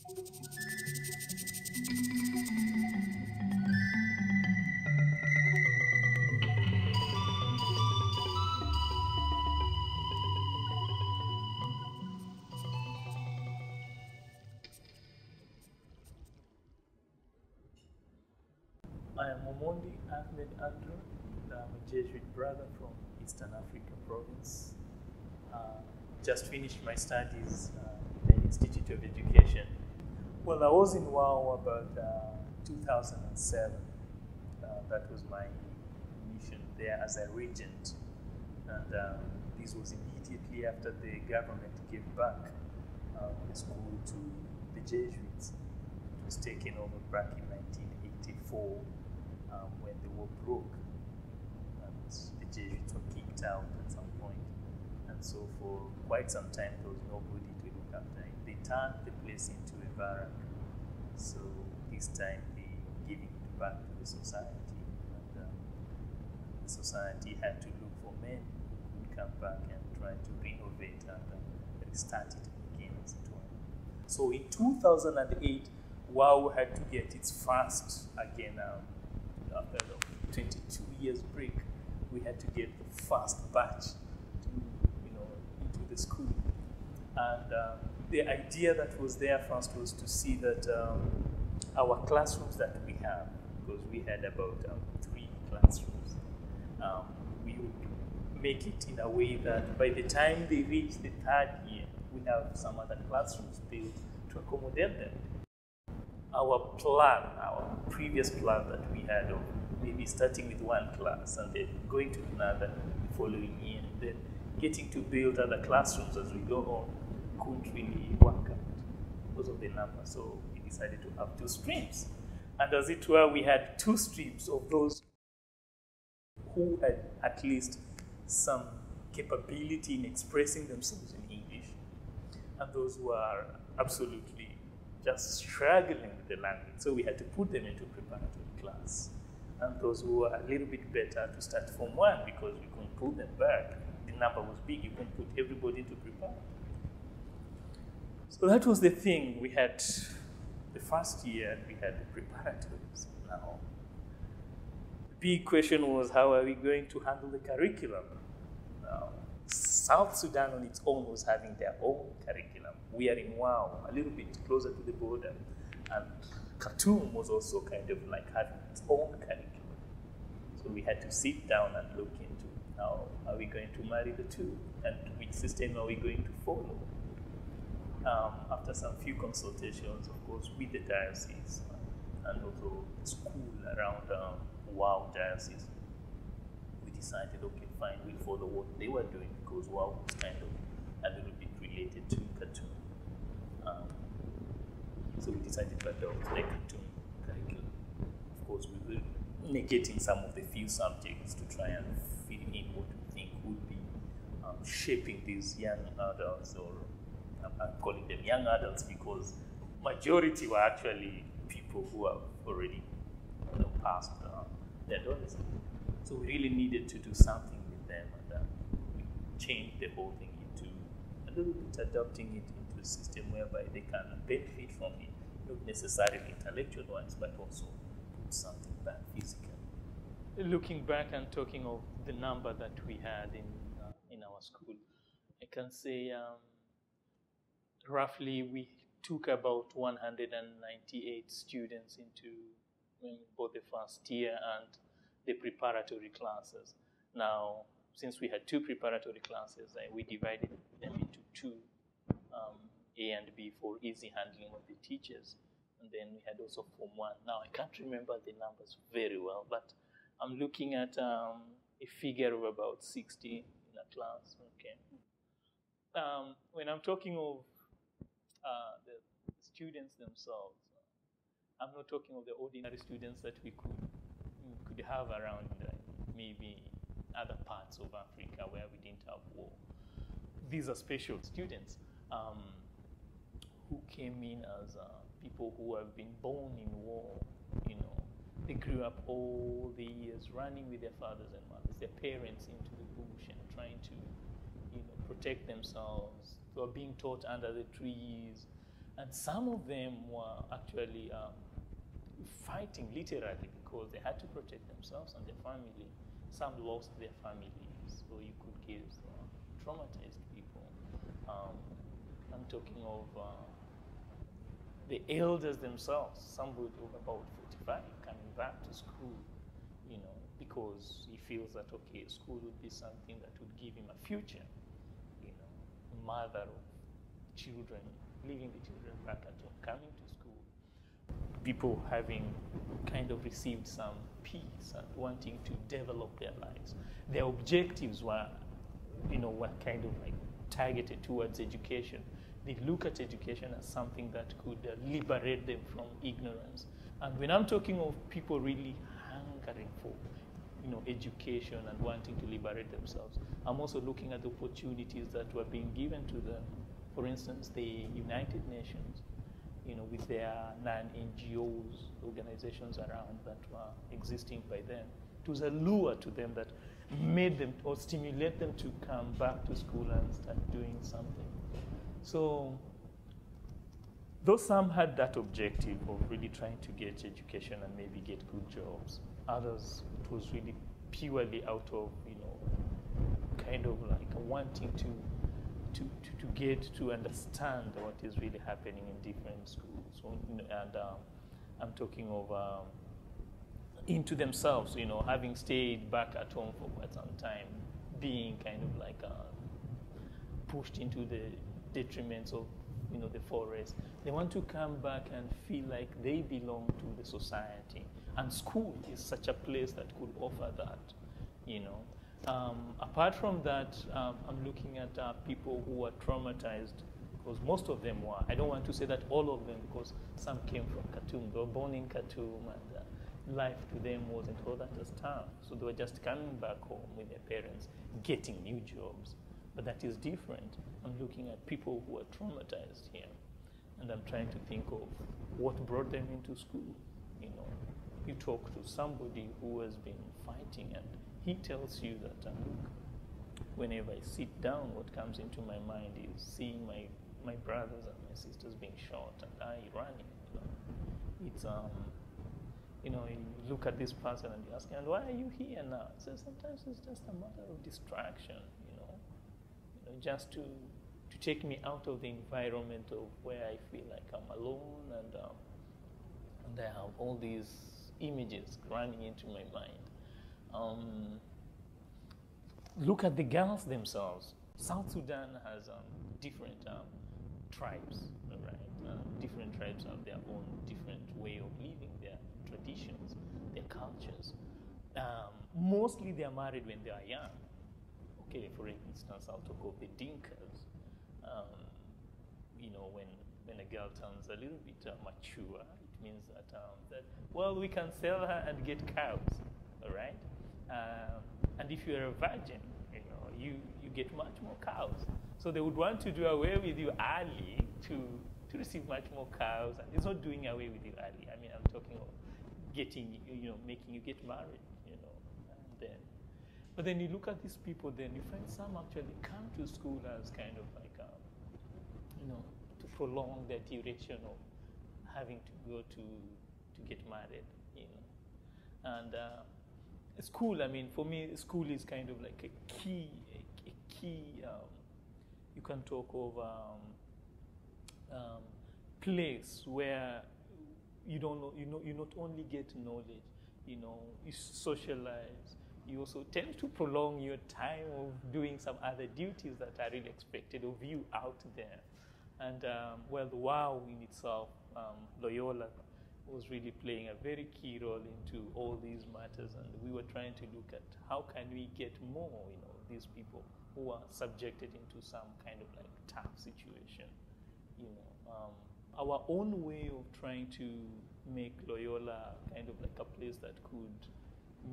I am Omondi Andrew. I'm a Jesuit brother from Eastern Africa province. Just finished my studies in the Institute of Education. Well, I was in WOW about 2007. That was my mission there as a regent. And this was immediately after the government gave back the school to the Jesuits. It was taken over back in 1984 when the war broke. And the Jesuits were kicked out at some point. And so for quite some time, there was nobody to look after it. They turned the place into a barrack. So this time they were giving it back to the society. And the society had to look for men who would come back and try to renovate and restart it again, as it were. So in 2008, WOW had to get its first, again, after a 22 years break, we had to get the first batch into the school. And the idea that was there first was to see that our classrooms that we have, because we had about 3 classrooms, we would make it in a way that by the time they reach the 3rd year, we have some other classrooms built to accommodate them. Our previous plan that we had of maybe starting with 1 class and then going to another the following year, and then getting to build other classrooms as we go on, couldn't really work out because of the number. So we decided to have 2 streams. And as it were, we had 2 streams of those who had at least some capability in expressing themselves in English, and those who are absolutely just struggling with the language. So we had to put them into preparatory class. And those who were a little bit better to start Form 1 because we couldn't pull them back. The number was big, you couldn't put everybody into preparatory. So that was the thing. We had the first year, we had the preparatories. Now, the big question was, how are we going to handle the curriculum? Now, South Sudan on its own was having their own curriculum. We are in WOW, a little bit closer to the border. And Khartoum was also kind of like having its own curriculum. So we had to sit down and look into how are we going to marry the two and which system are we going to follow. After some few consultations, of course, with the diocese and also the school around WOW diocese, we decided, okay, fine, we'll follow what they were doing because WOW was kind of a little bit related to Khartoum. So we decided to adopt the Khartoum curriculum. Of course, we were negating some of the few subjects to try and fit in what we think would be shaping these young adults, or I'm calling them young adults because majority were actually people who have already passed their adolescence. So we really needed to do something with them, and we changed the whole thing into a little bit adopting it into a system whereby they can benefit from it, not necessarily intellectual ones, but also put something back physically. Looking back and talking of the number that we had in our school, I can say roughly we took about 198 students into both the first year and the preparatory classes. Now, since we had 2 preparatory classes, we divided them into 2, A and B, for easy handling of the teachers. And then we had also Form 1. Now, I can't remember the numbers very well, but I'm looking at a figure of about 60 in a class. Okay. When I'm talking of the students themselves, I'm not talking of the ordinary students that we could have around maybe other parts of Africa where we didn't have war. These are special students who came in as people who have been born in war. They grew up all the years running with their fathers and mothers, their parents into the bush and trying to, protect themselves. They were being taught under the trees, And some of them were actually fighting literally because they had to protect themselves and their family. Some lost their families, so you could get traumatized people. I'm talking of the elders themselves, somebody of about 45 coming back to school, because he feels that, okay, school would be something that would give him a future, a mother of children, leaving the children back at home, coming to school, people having kind of received some peace and wanting to develop their lives. Their objectives were, were kind of like targeted towards education. They look at education as something that could liberate them from ignorance. And when I'm talking of people really hankering for, education and wanting to liberate themselves, I'm also looking at the opportunities that were being given to them. For instance, the United Nations, with their non-NGOs, organizations around that were existing by then. It was a lure to them that made them or stimulate them to come back to school and start doing something. So, though some had that objective of really trying to get education and maybe get good jobs, others, it was really purely out of, kind of like wanting to get to understand what is really happening in different schools. So, and I'm talking of into themselves, having stayed back at home for quite some time, being kind of like pushed into the detriments of, the forest. They want to come back and feel like they belong to the society. And school is such a place that could offer that, Apart from that, I'm looking at people who are traumatized, because most of them were. I don't want to say that all of them, because some came from Khartoum. They were born in Khartoum, and life to them wasn't all that as tough. So they were just coming back home with their parents, getting new jobs. But that is different. I'm looking at people who are traumatized here, and I'm trying to think of what brought them into school. You talk to somebody who has been fighting, and he tells you that, look, whenever I sit down, what comes into my mind is seeing my brothers and my sisters being shot and I running. It's you look at this person and you ask, and why are you here now? So sometimes it's just a matter of distraction, just to take me out of the environment of where I feel like I'm alone, and I have all these images running into my mind. Look at the girls themselves. South Sudan has different tribes, right? Different tribes have their own different way of living, their traditions, their cultures. Mostly they are married when they are young. Okay, for instance, I'll talk of the Dinkas. When a girl turns a little bit mature, it means that we can sell her and get cows, all right? And if you're a virgin, you get much more cows. So they would want to do away with you early to receive much more cows. And it's not doing away with you early. I mean, I'm talking of getting, making you get married, and then. But then you look at these people, then you find some actually come to school as kind of like, to prolong the duration of having to go to get married, And school, I mean, for me, school is kind of like a key. You can talk of place where you don't know, you not only get knowledge, you socialize. You also tend to prolong your time of doing some other duties that are really expected of you out there. And the WOW in itself, Loyola, was really playing a very key role into all these matters, and we were trying to look at how can we get more, these people who are subjected into some kind of like tough situation, our own way of trying to make Loyola kind of like a place that could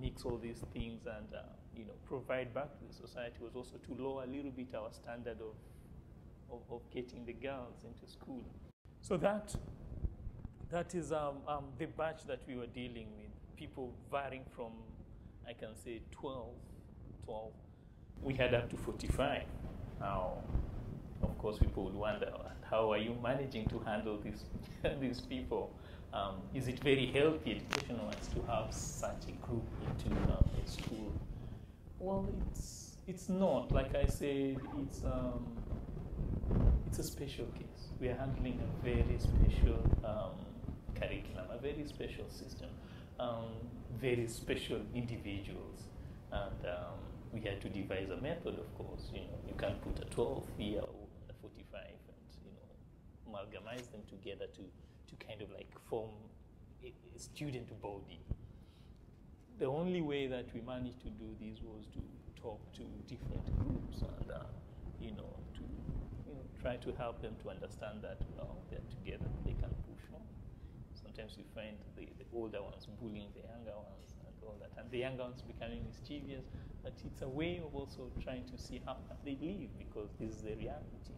mix all these things and provide back to the society was also to lower a little bit our standard of getting the girls into school. So that is the batch that we were dealing with, people varying from, I can say, 12. We had up to 45. Now, of course, people would wonder, how are you managing to handle these people? Is it very healthy educational-wise to have such a group into a school? Well, it's not. Like I said, it's a special case. We are handling a very special curriculum, a very special system, very special individuals, and we had to devise a method. Of course, you can't put a 12-year-old and a 45 and amalgamize them together to kind of like form a student body. The only way that we managed to do this was to talk to different groups and to try to help them to understand that they're together, they can push on. Sometimes we find the older ones bullying the younger ones and all that, and the younger ones becoming mischievous. But it's a way of also trying to see how they live, because this is the reality.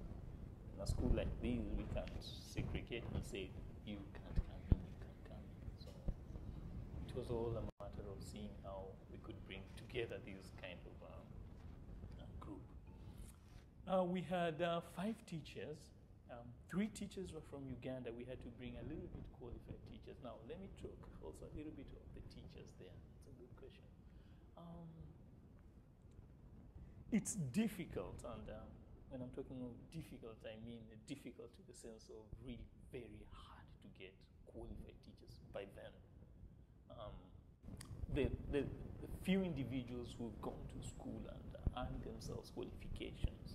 In a school like this, we can't segregate and say, you can't come in, you can't come in. So it was all a matter of seeing how we could bring together this kind of group. We had 5 teachers. 3 teachers were from Uganda. We had to bring a little bit qualified teachers. Now, let me talk also a little bit of the teachers there. It's a good question. It's difficult, and when I'm talking of difficult, I mean difficult in the sense of really very hard to get qualified teachers by then. The few individuals who've gone to school and earned themselves qualifications,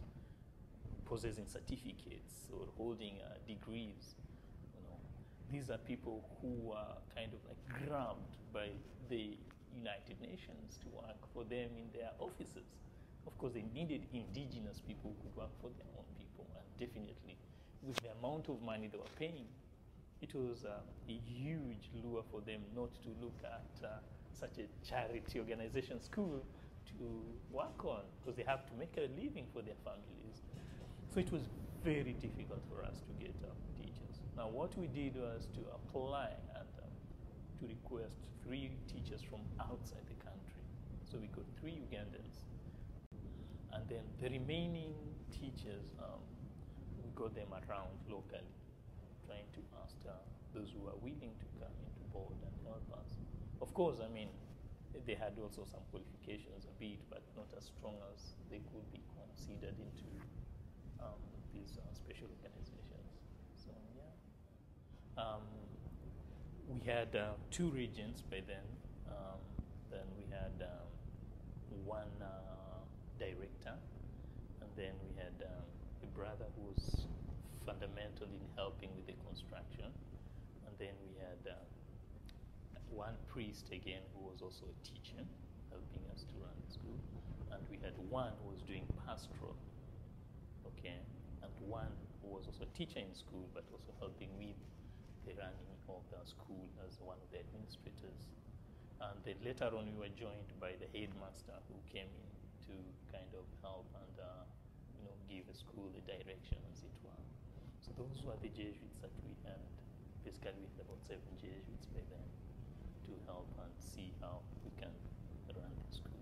possessing certificates or holding degrees, these are people who are kind of like grabbed by the United Nations to work for them in their offices. Of course, they needed indigenous people who could work for their own people, and definitely with the amount of money they were paying, it was a huge lure for them not to look at such a charity organization school to work on, because they have to make a living for their families. So it was very difficult for us to get teachers. Now, what we did was to apply and to request 3 teachers from outside the country. So we got 3 Ugandans. And then the remaining teachers, we got them around locally, trying to ask those who are willing to come into board and help us. Of course, I mean, they had also some qualifications a bit, but not as strong as they could be considered into these special organizations. So, yeah. We had 2 regents by then. Then we had 1 director, and then we had a brother who was fundamental in helping with the construction, and then we had 1 priest again who was also a teacher, helping us to run the school, and we had 1 who was doing pastoral, okay, and 1 who was also a teacher in school, but also helping with the running of the school as one of the administrators. And then later on, we were joined by the headmaster who came in to kind of help and give the school the direction, as it were. So those were the Jesuits that we had. Basically, we had about 7 Jesuits by then to help and see how we can run the school.